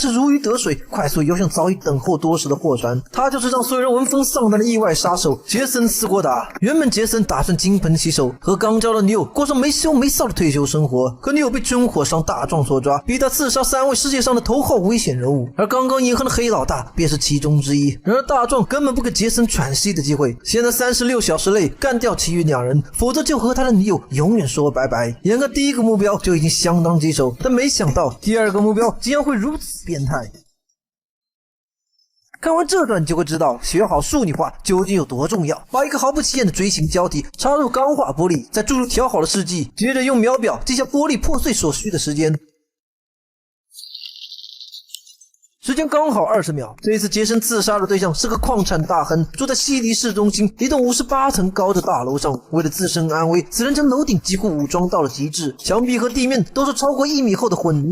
是如鱼得水，快速游向早已等候多时的货船。他就是让所有人闻风丧胆的意外杀手杰森·斯郭达。原本杰森打算金盆洗手，和刚交的女友过上没羞没臊的退休生活，可女友被军火商大壮所抓，逼他刺杀3位世界上的头号危险人物，而刚刚隐恨的黑老大便是其中之一。然而大壮根本不给杰森喘息的机会，先在36小时内干掉其余2人，否则就和他的女友永远说拜拜。眼看第一个目标就已经相当棘手，但没想到第2个目标竟然会如此变态。看完这段你就会知道学好数理化究竟有多重要。把一个毫不起眼的锥形胶体插入钢化玻璃，再注入调好的试剂，接着用秒表记下玻璃破碎所需的时间。时间刚好20秒。这一次杰森自杀的对象是个矿产大亨，住在悉尼市中心一栋58层高的大楼上。为了自身安危，此人将楼顶几乎武装到了极致，墙壁和地面都是超过1米厚的混凝土。